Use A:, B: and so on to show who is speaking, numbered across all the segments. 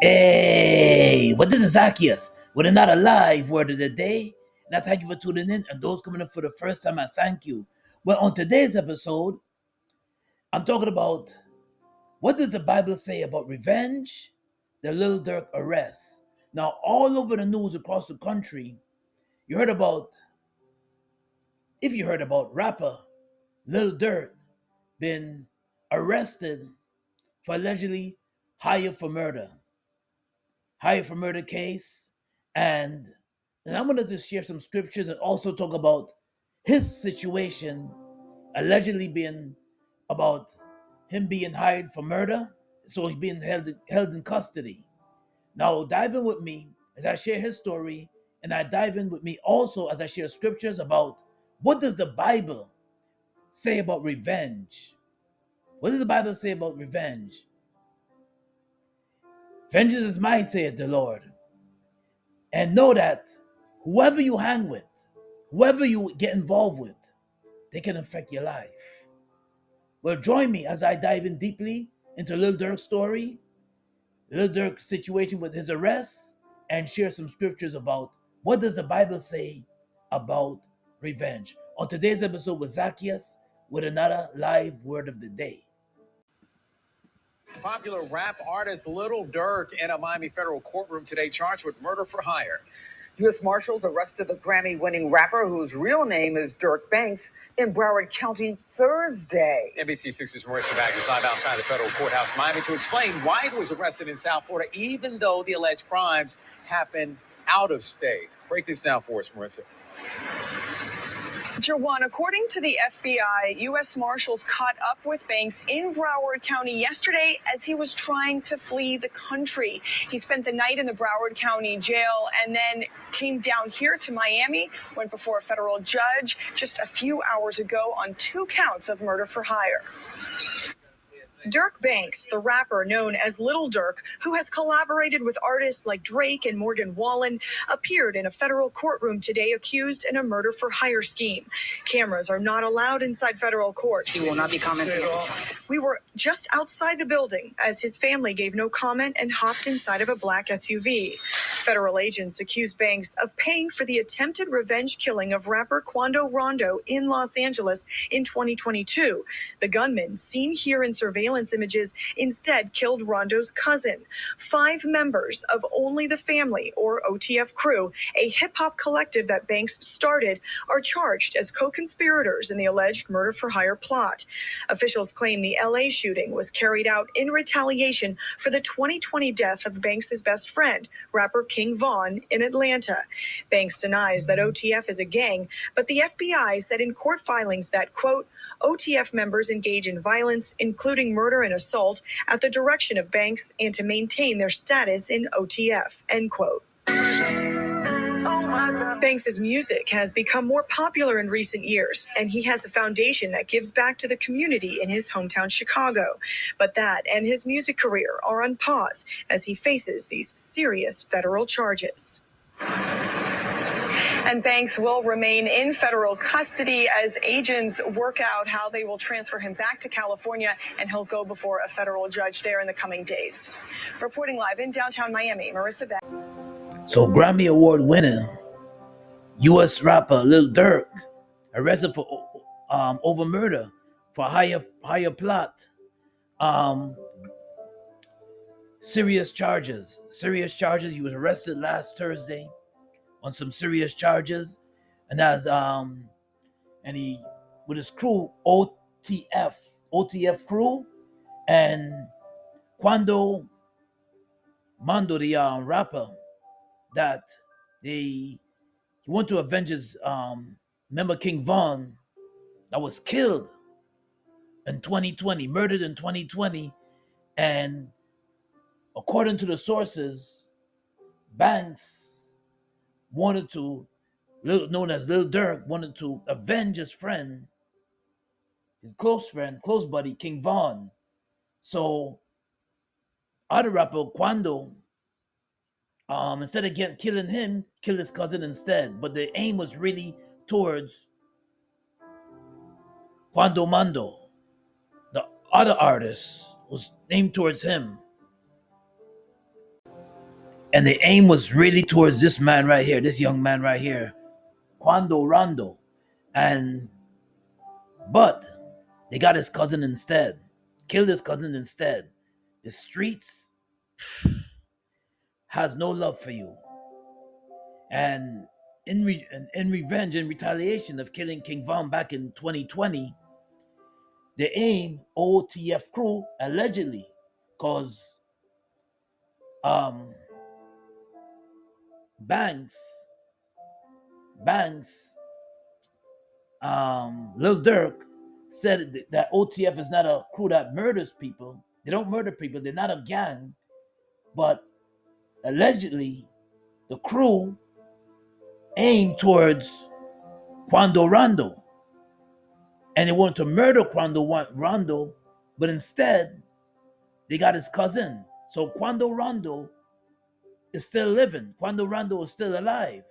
A: Hey, well, this is Zaccheus with another live word of the day. And I thank you for tuning in. And those coming in for the first time, I thank you. Well, on today's episode, I'm talking about what does the Bible say about revenge, the Lil Durk arrest. Now, all over the news across the country, you heard about, if you heard about rapper Lil Durk been arrested for allegedly hired for murder case, and I'm gonna just share some scriptures and also talk about his situation allegedly being about him being hired for murder, so he's being held in custody. Now dive in with me as I share his story, and I dive in with me also as I share scriptures about what does the Bible say about revenge. What does the Bible say about revenge? Vengeance is mine, saith the Lord. And know that whoever you hang with, whoever you get involved with, they can affect your life. Well, join me as I dive in deeply into Lil Durk's story, Lil Durk's situation with his arrest, and share some scriptures about what does the Bible say about revenge. On today's episode with Zaccheus, with another live word of the day.
B: Popular rap artist Lil Durk in a Miami federal courtroom today charged with murder for hire.
C: U.S. Marshals arrested the Grammy-winning rapper whose real name is Durk Banks in Broward County Thursday.
B: NBC6's Marissa Bag is live outside the federal courthouse in Miami to explain why he was arrested in South Florida, even though the alleged crimes happened out of state. Break this down for us, Marissa.
D: Jawan, according to the FBI, U.S. Marshals caught up with Banks in Broward County yesterday as he was trying to flee the country. He spent the night in the Broward County jail and then came down here to Miami, went before a federal judge just a few hours ago on 2 counts of murder for hire. Durk Banks, the rapper known as Lil Durk, who has collaborated with artists like Drake and Morgan Wallen, appeared in a federal courtroom today accused in a murder for hire scheme. Cameras are not allowed inside federal court.
E: He will not be commenting at this time.
D: We were just outside the building as his family gave no comment and hopped inside of a black SUV. Federal agents accused Banks of paying for the attempted revenge killing of rapper Quando Rondo in Los Angeles in 2022. The gunman, seen here in surveillance images, instead killed Rondo's cousin. 5 members of Only the Family, or OTF Crew, a hip-hop collective that Banks started, are charged as co-conspirators in the alleged murder for hire plot. Officials claim the LA shooting was carried out in retaliation for the 2020 death of Banks' best friend, rapper King Von, in Atlanta. Banks denies that OTF is a gang, but the FBI said in court filings that, quote, OTF members engage in violence, including murder and assault, at the direction of Banks and to maintain their status in OTF, end quote. Banks' music has become more popular in recent years, and he has a foundation that gives back to the community in his hometown Chicago. But that and his music career are on pause as he faces these serious federal charges. And Banks will remain in federal custody as agents work out how they will transfer him back to California, and he'll go before a federal judge there in the coming days. Reporting live in downtown Miami, Marissa Bag.
A: So Grammy Award winning U.S. rapper Lil Durk arrested for over murder for higher plot. Serious charges. He was arrested last Thursday on some serious charges, and and he with his crew OTF crew, and Quando Mondo, the rapper, that he went to avenge his member King Von that was killed in 2020, murdered in 2020, and according to the sources, Banks wanted to, known as Lil Durk, wanted to avenge his friend, his close buddy, King Von. So other rapper Quando, instead of killing him, killed his cousin instead. But the aim was really towards Quando Mando. The other artist was aimed towards him. And the aim was really towards this man right here, this young man right here, Quando Rondo. And but they got his cousin instead, killed his cousin instead. The streets has no love for you. And in revenge and retaliation of killing King Von back in 2020, the AIM OTF crew allegedly caused um, Banks, Banks, Lil Durk said that OTF is not a crew that murders people. They don't murder people. They're not a gang. But allegedly, the crew aimed towards Quando Rondo. And they wanted to murder Quando Rondo, but instead, they got his cousin. So Quando Rondo is still living. Quando Rondo is still alive.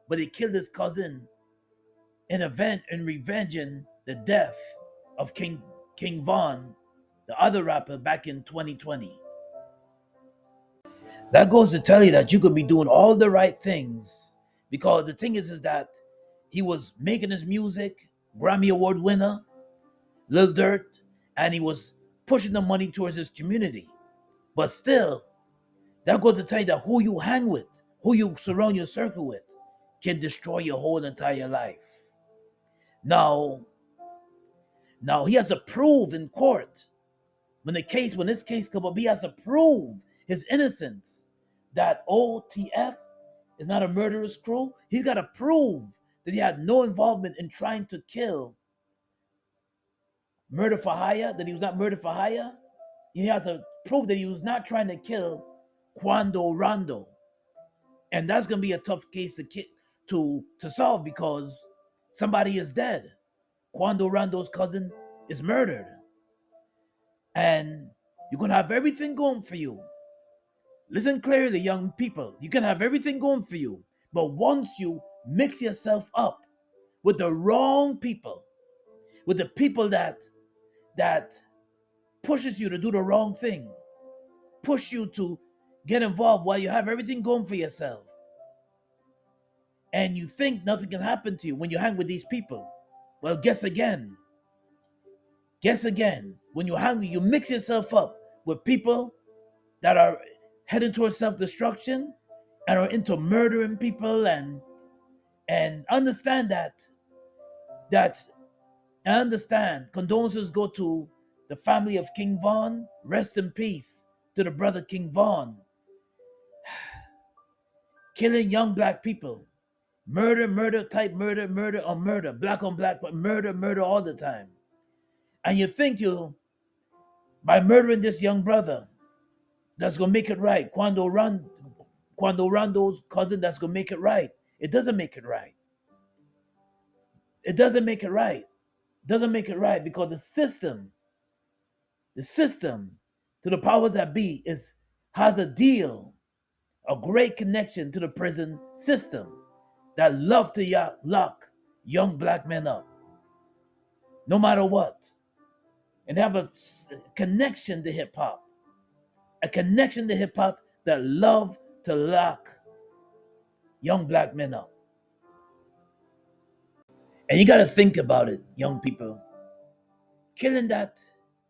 A: But he killed his cousin in revenging the death of King Von, the other rapper, back in 2020. That goes to tell you that you could be doing all the right things, because the thing is that he was making his music, Grammy Award winner, Lil Durk, and he was pushing the money towards his community. But still, that goes to tell you that who you hang with, who you surround your circle with, can destroy your whole entire life. Now he has to prove in court, when this case comes up, he has to prove his innocence, that OTF is not a murderous crew. He's got to prove that he had no involvement in trying to kill murder for hire, that he was not murder for hire. He has to prove that he was not trying to kill Quando Rondo. And that's going to be a tough case to solve, because somebody is dead. Quando Rondo's cousin is murdered. And you're going to have everything going for you. Listen clearly, young people. You can have everything going for you. But once you mix yourself up with the wrong people, with the people that pushes you to do the wrong thing, push you to get involved while you have everything going for yourself, and you think nothing can happen to you when you hang with these people, well, guess again. When you mix yourself up with people that are heading towards self-destruction and are into murdering people, and understand that I understand. Condolences go to the family of King Von. Rest in peace to the brother King Von. Killing young black people. Murder, on murder. Black on black, but murder all the time. And you think by murdering this young brother, that's going to make it right. Quando Rondo's cousin, that's going to make it right. It doesn't make it right. It doesn't make it right. Doesn't make it right, because the system to the powers that be has a great connection to the prison system, that love to lock young black men up, no matter what. And they have a connection to hip hop, that love to lock young black men up. And you got to think about it, young people. Killing that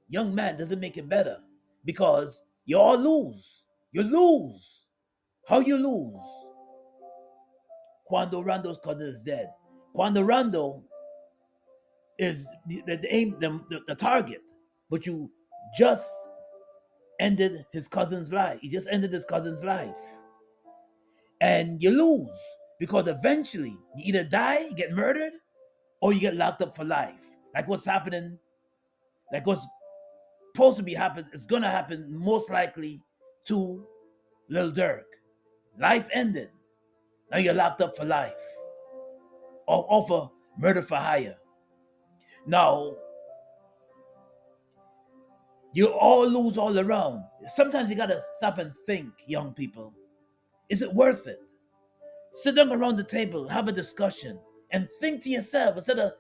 A: young man doesn't make it better, because you all lose. You lose. How you lose? Quando Rondo's cousin is dead. Quando Rondo is the target, but you just ended his cousin's life. You just ended his cousin's life. And you lose, because eventually you either die, you get murdered, or you get locked up for life. Like what's happening, like what's supposed to be happening, is going to happen most likely to Lil Durk. Life ended. Now you're locked up for life, or for murder for hire. Now, you all lose all around. Sometimes you gotta stop and think, young people. Is it worth it? Sit down around the table, have a discussion, and think to yourself instead of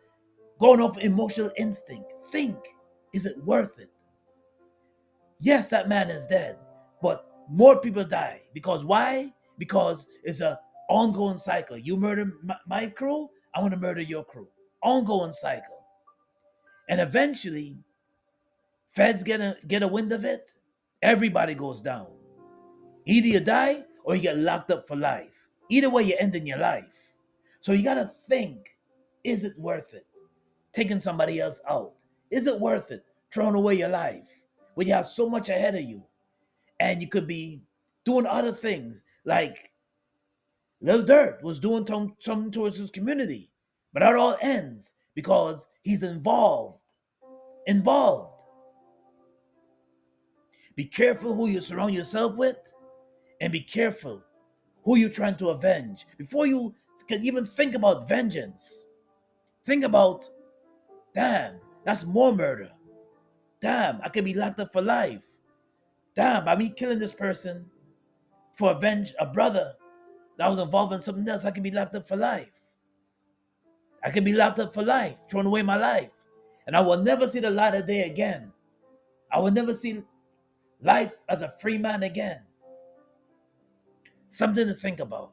A: going off emotional instinct. Think, is it worth it? Yes, that man is dead, but more people die. Because why? because it's a ongoing cycle. You murder my crew, I want to murder your crew. Ongoing cycle. And eventually, feds get a wind of it, everybody goes down. Either you die or you get locked up for life. Either way, you're ending your life. So you gotta think, is it worth it? Taking somebody else out. Is it worth it? Throwing away your life when you have so much ahead of you and you could be doing other things like Lil Durk was doing something towards his community. But that all ends because he's involved. Involved. Be careful who you surround yourself with and be careful who you're trying to avenge. Before you can even think about vengeance, think about, damn, that's more murder. Damn, I could be locked up for life. Damn, by me killing this person for avenge a brother that was involved in something else, I could be locked up for life. I could be locked up for life, throwing away my life. And I will never see the light of day again. I will never see life as a free man again. Something to think about.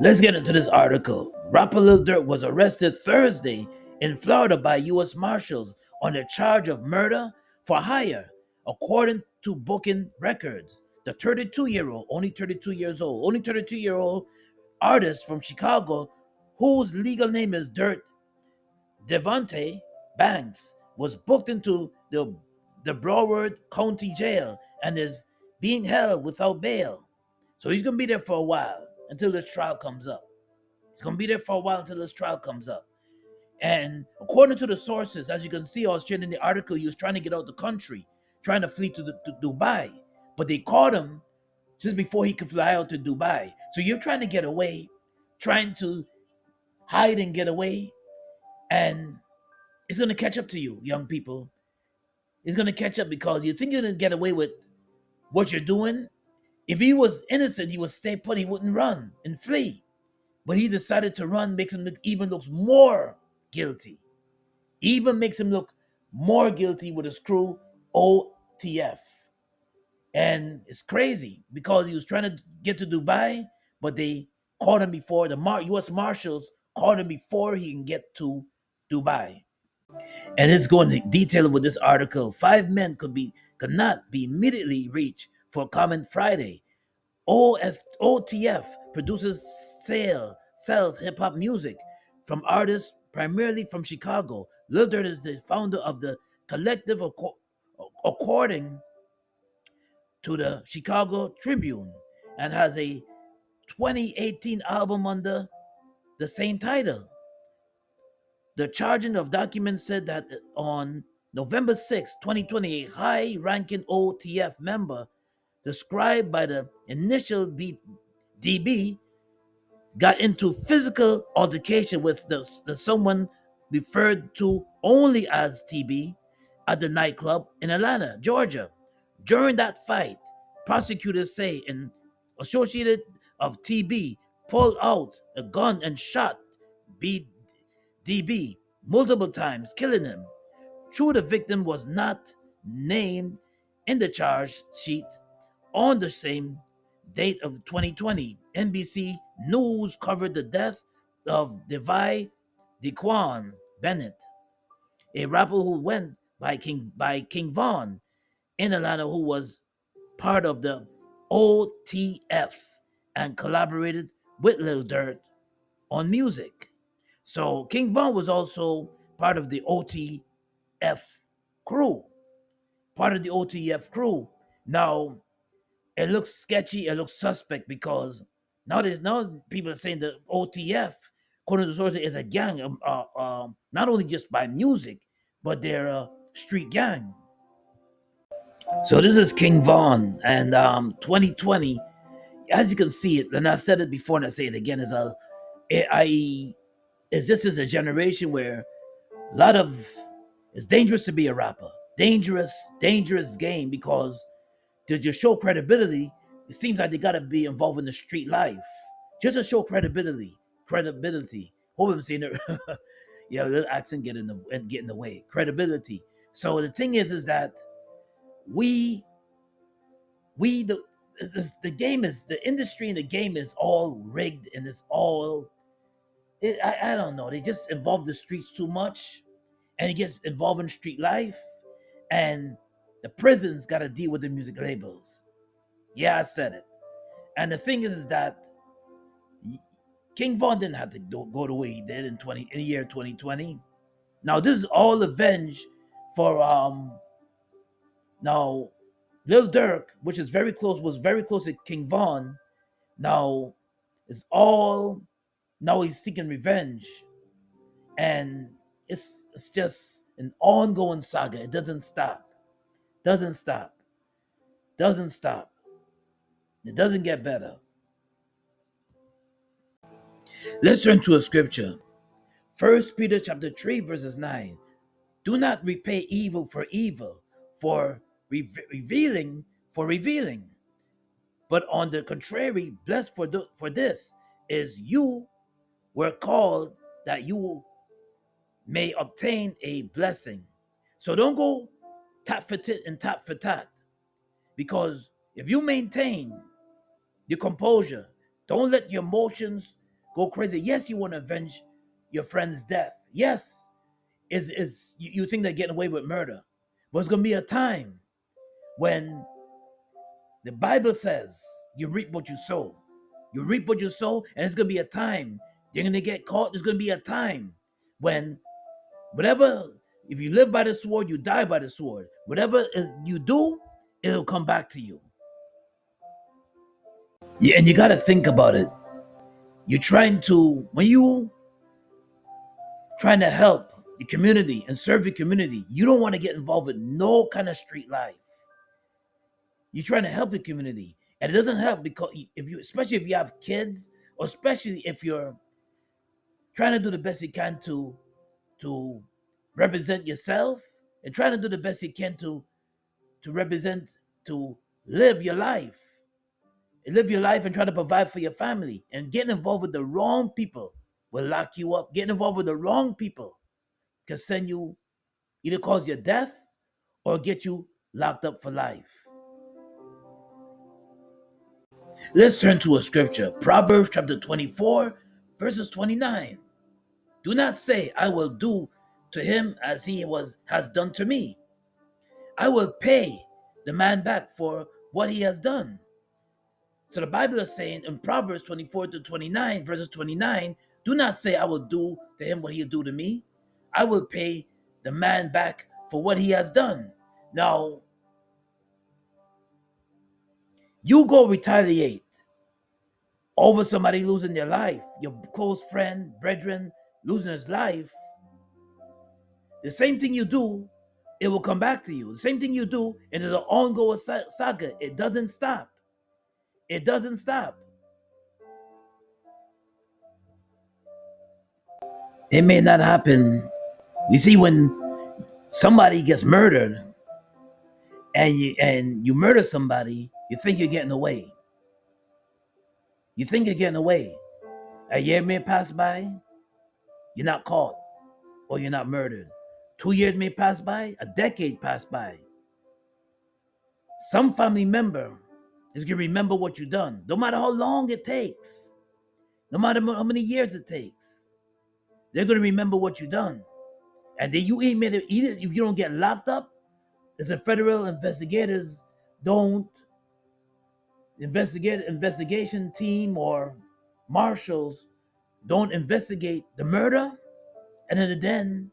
A: Let's get into this article. Rapper Lil Durk was arrested Thursday in Florida by U.S. Marshals on a charge of murder for hire, according to booking records. The 32-year-old, only 32 years old, only 32-year-old artist from Chicago, whose legal name is Dirt Devontae Banks, was booked into the Broward County Jail and is being held without bail. So he's gonna be there for a while until this trial comes up. He's gonna be there for a while until this trial comes up. And according to the sources, as you can see, I was reading the article, he was trying to get out the country, trying to flee to Dubai. But they caught him just before he could fly out to Dubai. So you're trying to get away, trying to hide and get away, and it's gonna catch up to you, young people. It's gonna catch up because you think you're gonna get away with what you're doing. If he was innocent, he would stay put, he wouldn't run and flee. But he decided to run, makes him look even looks more guilty. Even makes him look more guilty with his crew, OTF. And it's crazy because he was trying to get to Dubai, but they caught him before the U.S. Marshals caught him before he can get to Dubai. And it's going to detail with this article. 5 men could not be immediately reached for a comment Friday. OTF produces sells hip hop music from artists primarily from Chicago. Lil Durk is the founder of the collective, according to the Chicago Tribune, and has a 2018 album under the same title. The charging of documents said that on November 6, 2020, a high ranking OTF member, described by the initial DB, got into physical altercation with the someone referred to only as TB at the nightclub in Atlanta, Georgia. During that fight, prosecutors say an associated of TB pulled out a gun and shot DB multiple times, killing him. True, the victim was not named in the charge sheet. On the same date of 2020, NBC News covered the death of Dequan Bennett, a rapper who went by King Von in Atlanta, who was part of the OTF and collaborated with Lil Durk on music. So King Von was also part of the OTF crew, part of the OTF crew. Now, it looks sketchy, it looks suspect because now people are saying that OTF, according to the sources, is a gang, not only just by music, but they're a street gang. So this is King Von, and 2020, as you can see it, and I said it before and I say it again, this is a generation where a lot of it's dangerous to be a rapper. Dangerous game because to show credibility, it seems like they gotta be involved in the street life. Just to show credibility. Credibility. Hope I'm saying it. Yeah, a little accent get in the way. Credibility. So the thing is that we we the the game is the industry and the game is all rigged and it's all I don't know. They just involve the streets too much, and it gets involved in street life, and the prisons got to deal with the music labels. Yeah, I said it. And the thing is that King Von didn't have to go the way he did in the year 2020. Now this is all revenge for now Lil Durk, which is was very close to King Von. Now it's all now he's seeking revenge, and it's just an ongoing saga. It doesn't stop. Doesn't stop. Doesn't stop. It doesn't get better. Let's turn to a scripture. First Peter chapter 3 verses 9. Do not repay evil for evil, for revealing for revealing, but on the contrary, blessed for this is you were called that you may obtain a blessing. So don't go tat for tit and tat for tat, because if you maintain your composure, don't let your emotions go crazy. Yes, you want to avenge your friend's death. Yes, is you think they're getting away with murder, but it's gonna be a time when the Bible says you reap what you sow. You reap what you sow, and it's gonna be a time you're gonna get caught. There's gonna be a time when whatever, if you live by the sword, you die by the sword. Whatever you do, it'll come back to you. Yeah, and you gotta think about it. You're trying to when you trying to help the community and serve the community, you don't want to get involved with no kind of street life. You're trying to help the community, and it doesn't help because if you, especially if you have kids, or especially if you're trying to do the best you can to represent yourself, and trying to do the best you can to represent to live your life, and try to provide for your family, and getting involved with the wrong people will lock you up. Getting involved with the wrong people can send you either cause your death or get you locked up for life. Let's turn to a scripture. Proverbs chapter 24, verses 29. Do not say, I will do to him as has done to me. I will pay the man back for what he has done. So the Bible is saying in Proverbs 24 to 29, verses 29, do not say, I will do to him what he'll do to me. I will pay the man back for what he has done. Now, you go retaliate over somebody losing their life, your close friend, brethren losing his life. The same thing you do, it will come back to you. The same thing you do, and it's an ongoing saga. It doesn't stop. It doesn't stop. It may not happen. You see, when somebody gets murdered and you murder somebody, you think you're getting away. You think you're getting away. A year may pass by, you're not caught or you're not murdered. 2 years may pass by, a decade pass by. Some family member is gonna remember what you've done, no matter how long it takes, no matter how many years it takes. They're gonna remember what you've done, and then you even if you don't get locked up, if the federal investigators don't investigation team or marshals don't investigate the murder, and then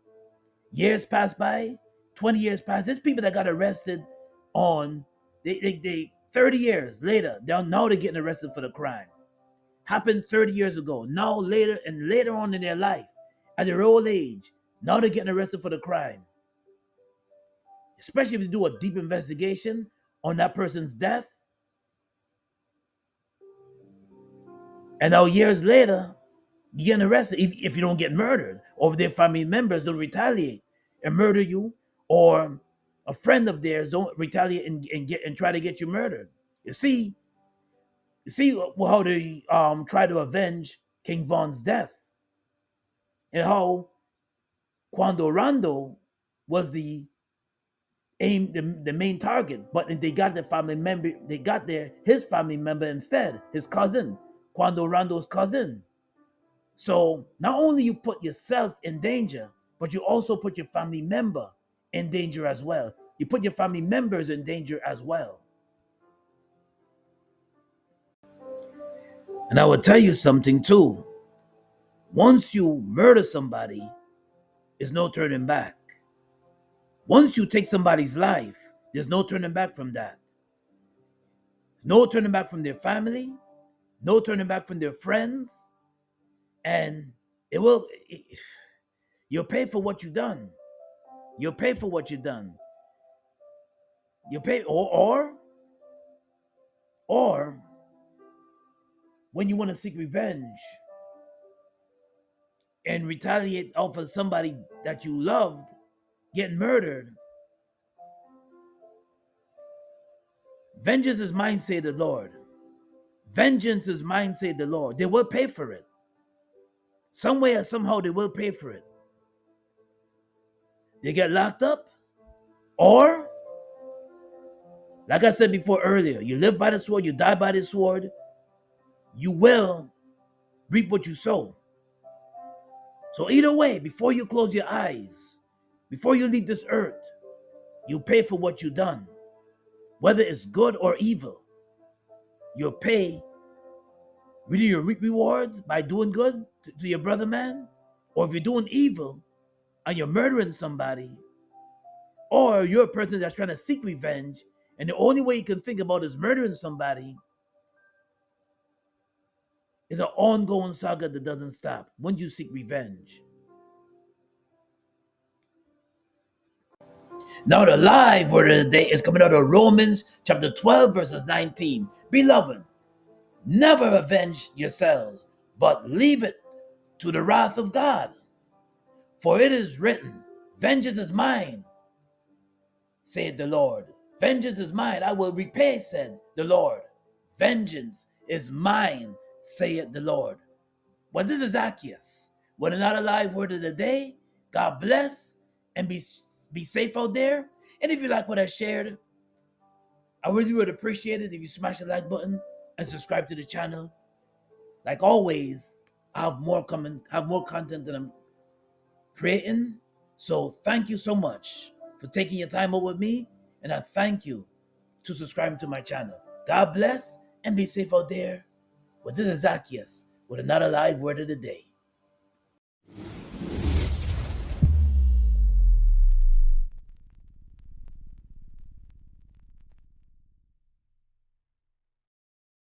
A: years pass by, 20 years pass. There's people that got arrested on they 30 years later. Now they're getting arrested for the crime. Happened 30 years ago. Now later on in their life, at their old age, now they're getting arrested for the crime. Especially if you do a deep investigation on that person's death. And now years later, you get arrested if you don't get murdered, or if their family members don't retaliate and murder you, or a friend of theirs don't retaliate and try to get you murdered. You see how they try to avenge King Von's death, and how Quando Rondo was the the main target, but they got their family member. They got his family member instead, his cousin, Quando Rondo's cousin. So not only you put yourself in danger, but you also put your family member in danger as well. You put your family members in danger as well. And I will tell you something too. Once you murder somebody, there's no turning back. Once you take somebody's life, there's no turning back from that. No turning back from their family, no turning back from their friends, and it will. You'll pay for what you've done. You'll pay for what you've done. You pay, or when you want to seek revenge and retaliate off of somebody that you loved getting murdered. Vengeance is mine, say the Lord. Vengeance is mine, say the Lord. They will pay for it. Some way or somehow they will pay for it. They get locked up, or, like I said before earlier, you live by the sword, you die by the sword, you will reap what you sow. So either way, before you close your eyes, before you leave this earth, you pay for what you've done. Whether it's good or evil, you'll pay. Really, you reap rewards by doing good to your brother, man. Or if you're doing evil and you're murdering somebody, or you're a person that's trying to seek revenge, and the only way you can think about is murdering somebody, is an ongoing saga that doesn't stop when you seek revenge. Now, the live word of the day is coming out of Romans chapter 12, verses 19. Beloved, never avenge yourselves, but leave it to the wrath of God. For it is written, vengeance is mine, said the Lord. Vengeance is mine, I will repay, said the Lord. Vengeance is mine, saith the Lord. Well, this is Zaccheus with another live word of the day. God bless and be safe out there. And if you like what I shared, I really would appreciate it if you smash the like button and subscribe to the channel. Like always, I have more content that I'm creating. So thank you so much for taking your time out with me, and I thank you to subscribing to my channel. God bless and be safe out there. Well, this is Zaccheus with another live word of the day.